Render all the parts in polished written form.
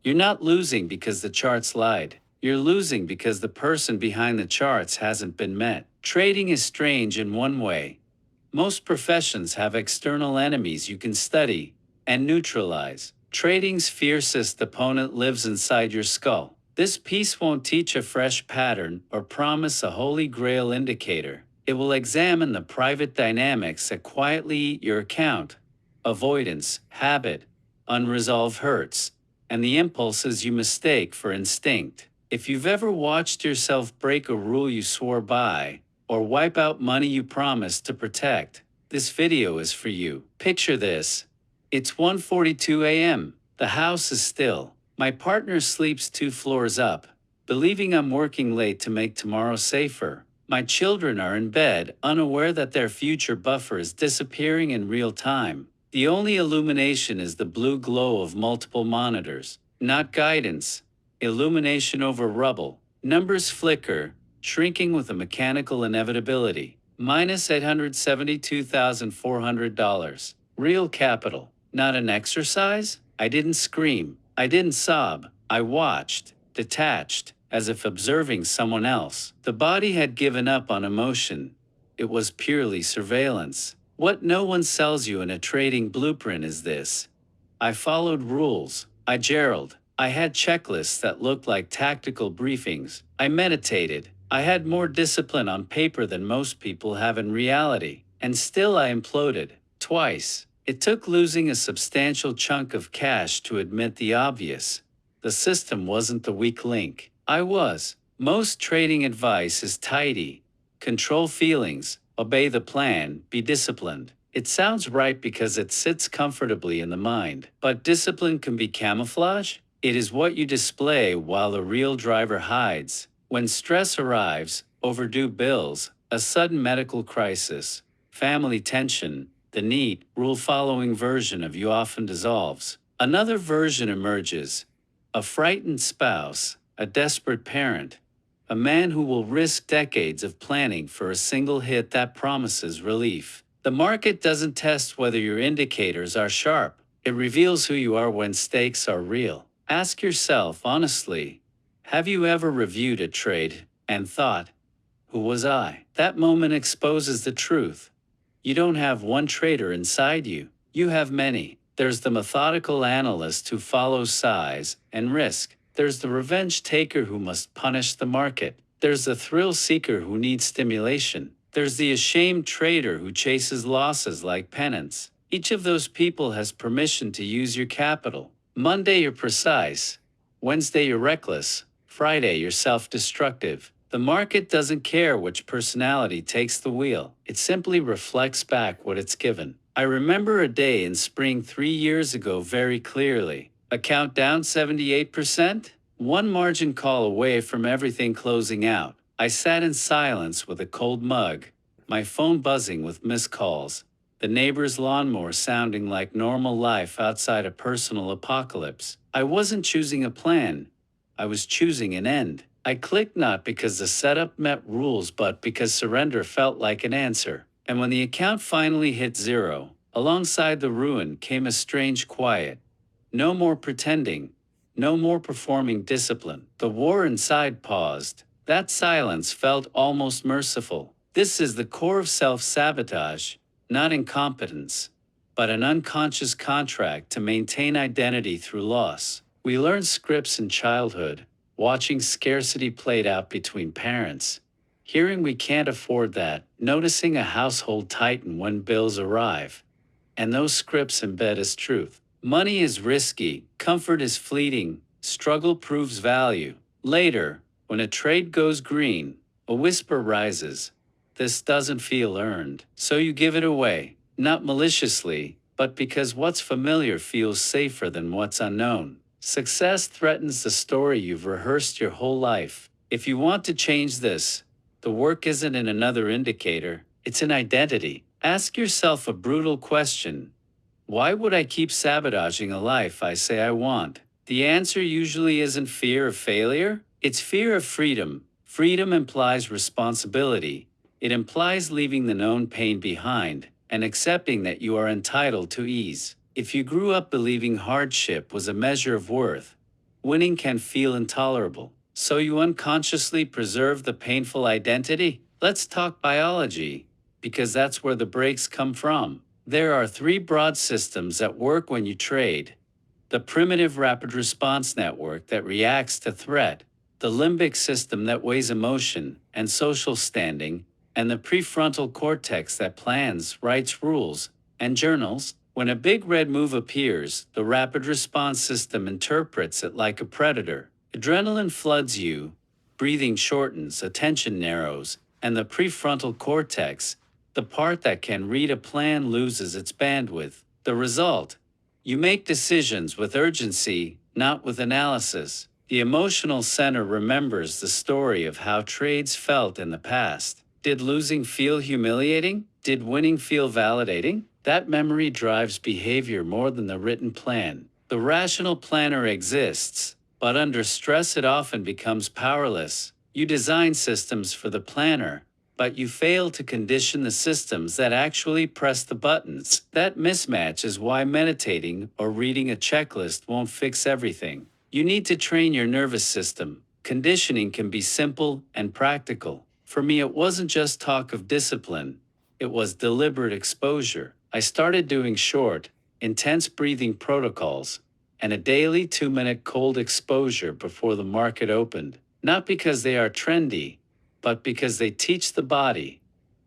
You're not losing because the charts lied. You're losing because the person behind the charts hasn't been met. Trading is strange in one way. Most professions have external enemies you can study and neutralize. Trading's fiercest opponent lives inside your skull. This piece won't teach a fresh pattern or promise a holy grail indicator. It will examine the private dynamics that quietly eat your account: avoidance, habit, unresolved hurts, and the impulses you mistake for instinct. If you've ever watched yourself break a rule you swore by, or wipe out money you promised to protect, this video is for you. Picture this. It's 1:42 a.m. The house is still. My partner sleeps 2 floors up, believing I'm working late to make tomorrow safer. My children are in bed, unaware that their future buffer is disappearing in real time. The only illumination is the blue glow of multiple monitors. Not guidance. Illumination over rubble. Numbers flicker, shrinking with a mechanical inevitability. Minus $872,400. Real capital. Not an exercise? I didn't scream. I didn't sob. I watched, detached, as if observing someone else. The body had given up on emotion. It was purely surveillance. What no one sells you in a trading blueprint is this. I followed rules. I had checklists that looked like tactical briefings. I meditated. I had more discipline on paper than most people have in reality. And still I imploded. Twice. It took losing a substantial chunk of cash to admit the obvious. The system wasn't the weak link. I was. Most trading advice is tidy. Control feelings, obey the plan, be disciplined. It sounds right because it sits comfortably in the mind. But discipline can be camouflage. It is what you display while the real driver hides. When stress arrives, overdue bills, a sudden medical crisis, family tension, the neat, rule-following version of you often dissolves. Another version emerges. A frightened spouse, a desperate parent, a man who will risk decades of planning for a single hit that promises relief. The market doesn't test whether your indicators are sharp. It reveals who you are when stakes are real. Ask yourself honestly, have you ever reviewed a trade and thought, who was I? That moment exposes the truth. You don't have one trader inside you. You have many. There's the methodical analyst who follows size and risk. There's the revenge taker who must punish the market. There's the thrill seeker who needs stimulation. There's the ashamed trader who chases losses like penance. Each of those people has permission to use your capital. Monday you're precise. Wednesday you're reckless. Friday you're self-destructive. The market doesn't care which personality takes the wheel. It simply reflects back what it's given. I remember a day in spring 3 years ago very clearly. Account down 78%? One margin call away from everything closing out. I sat in silence with a cold mug, my phone buzzing with missed calls, the neighbor's lawnmower sounding like normal life outside a personal apocalypse. I wasn't choosing a plan. I was choosing an end. I clicked not because the setup met rules but because surrender felt like an answer. And when the account finally hit zero, alongside the ruin came a strange quiet. No more pretending. No more performing discipline. The war inside paused. That silence felt almost merciful. This is the core of self-sabotage, not incompetence, but an unconscious contract to maintain identity through loss. We learn scripts in childhood, watching scarcity played out between parents, hearing we can't afford that, noticing a household tighten when bills arrive. And those scripts embed as truth. Money is risky, comfort is fleeting, struggle proves value. Later, when a trade goes green, a whisper rises. This doesn't feel earned. So you give it away, not maliciously, but because what's familiar feels safer than what's unknown. Success threatens the story you've rehearsed your whole life. If you want to change this, the work isn't in another indicator, it's an identity. Ask yourself a brutal question. Why would I keep sabotaging a life I say I want? The answer usually isn't fear of failure, it's fear of freedom. Freedom implies responsibility. It implies leaving the known pain behind and accepting that you are entitled to ease. If you grew up believing hardship was a measure of worth, winning can feel intolerable. So you unconsciously preserve the painful identity? Let's talk biology, because that's where the breaks come from. There are three broad systems that work when you trade: the primitive rapid response network that reacts to threat, the limbic system that weighs emotion and social standing, and the prefrontal cortex that plans, writes rules, and journals. When a big red move appears, the rapid response system interprets it like a predator. Adrenaline floods you, breathing shortens, attention narrows, and the prefrontal cortex, the part that can read a plan, loses its bandwidth. The result: you make decisions with urgency, not with analysis. The emotional center remembers the story of how trades felt in the past. Did losing feel humiliating? Did winning feel validating? That memory drives behavior more than the written plan. The rational planner exists, but under stress it often becomes powerless. You design systems for the planner, but you fail to condition the systems that actually press the buttons. That mismatch is why meditating or reading a checklist won't fix everything. You need to train your nervous system. Conditioning can be simple and practical. For me, it wasn't just talk of discipline, it was deliberate exposure. I started doing short, intense breathing protocols and a daily 2-minute cold exposure before the market opened. Not because they are trendy, but because they teach the body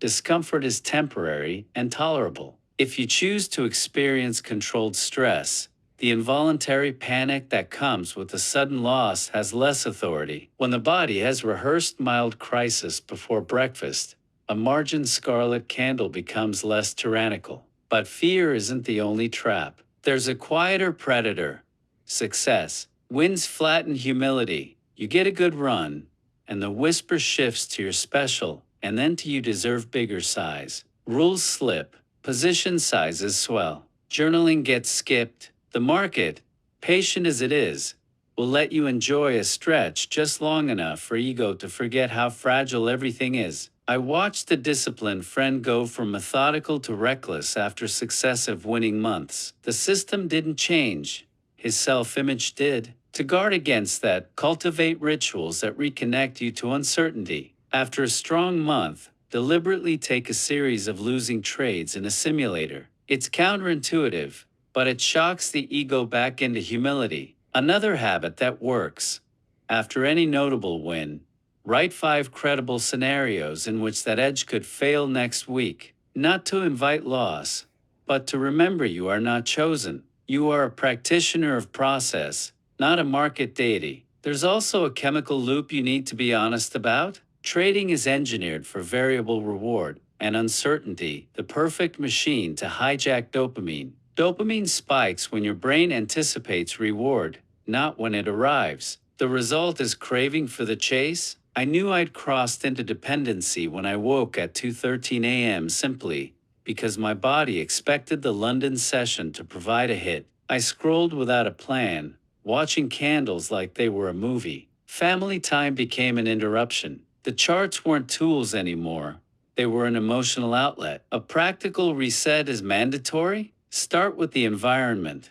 discomfort is temporary and tolerable. If you choose to experience controlled stress, the involuntary panic that comes with a sudden loss has less authority. When the body has rehearsed mild crisis before breakfast, a margin scarlet candle becomes less tyrannical. But fear isn't the only trap. There's a quieter predator: success. Wins flatten humility. You get a good run, and the whisper shifts to your special, and then to you deserve bigger size. Rules slip, position sizes swell, journaling gets skipped. The market, patient as it is, will let you enjoy a stretch just long enough for ego to forget how fragile everything is. I watched a disciplined friend go from methodical to reckless after successive winning months. The system didn't change, his self-image did. To guard against that, cultivate rituals that reconnect you to uncertainty. After a strong month, deliberately take a series of losing trades in a simulator. It's counterintuitive, but it shocks the ego back into humility. Another habit that works: after any notable win, write 5 credible scenarios in which that edge could fail next week. Not to invite loss, but to remember you are not chosen. You are a practitioner of process, not a market deity. There's also a chemical loop you need to be honest about. Trading is engineered for variable reward and uncertainty, the perfect machine to hijack dopamine. Dopamine spikes when your brain anticipates reward, not when it arrives. The result is craving for the chase. I knew I'd crossed into dependency when I woke at 2:13 a.m. simply because my body expected the London session to provide a hit. I scrolled without a plan, watching candles like they were a movie. Family time became an interruption. The charts weren't tools anymore. They were an emotional outlet. A practical reset is mandatory. Start with the environment.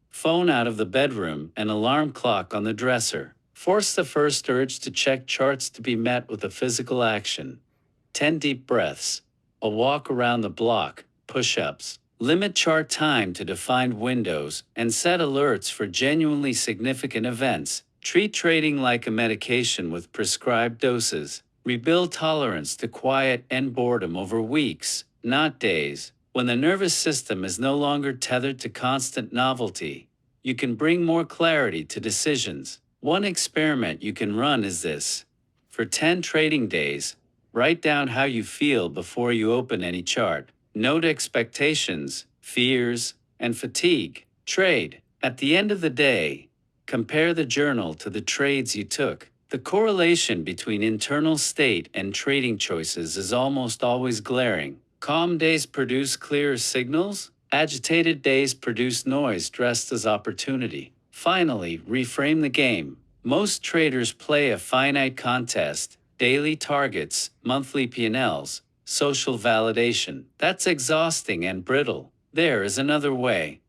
Phone out of the bedroom and alarm clock on the dresser. Force the first urge to check charts to be met with a physical action. 10 deep breaths, a walk around the block, push-ups. Limit chart time to defined windows and set alerts for genuinely significant events. Treat trading like a medication with prescribed doses. Rebuild tolerance to quiet and boredom over weeks, not days. When the nervous system is no longer tethered to constant novelty, you can bring more clarity to decisions. One experiment you can run is this: for 10 trading days, write down how you feel before you open any chart. Note expectations, fears, and fatigue. Trade. At the end of the day, compare the journal to the trades you took. The correlation between internal state and trading choices is almost always glaring. Calm days produce clearer signals. Agitated days produce noise dressed as opportunity. Finally, reframe the game. Most traders play a finite contest: daily targets, monthly P&Ls, social validation. That's exhausting and brittle. There is another way.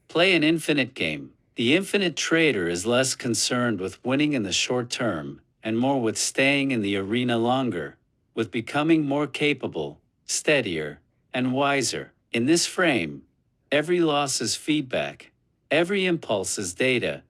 Play an infinite game. The infinite trader is less concerned with winning in the short term and more with staying in the arena longer, with becoming more capable, steadier, and wiser. In this frame, every loss is feedback, every impulse is data,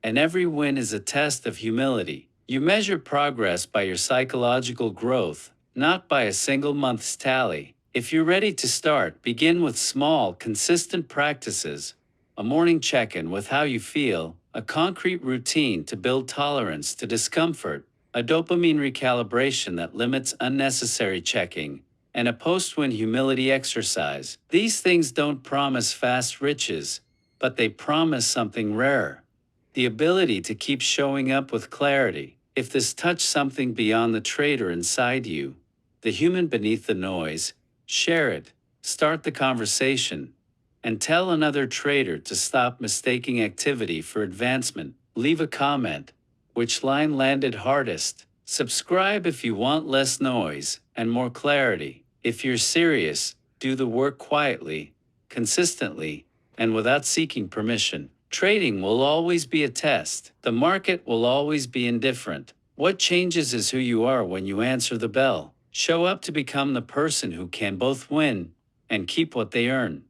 and every win is a test of humility. You measure progress by your psychological growth, not by a single month's tally. If you're ready to start, begin with small, consistent practices. A morning check-in with how you feel, a concrete routine to build tolerance to discomfort, a dopamine recalibration that limits unnecessary checking, and a post-win humility exercise. These things don't promise fast riches, but they promise something rare: the ability to keep showing up with clarity. If this touched something beyond the trader inside you, the human beneath the noise, share it, start the conversation, and tell another trader to stop mistaking activity for advancement. Leave a comment. Which line landed hardest? Subscribe if you want less noise and more clarity. If you're serious, do the work quietly, consistently, and without seeking permission. Trading will always be a test. The market will always be indifferent. What changes is who you are when you answer the bell. Show up to become the person who can both win and keep what they earn.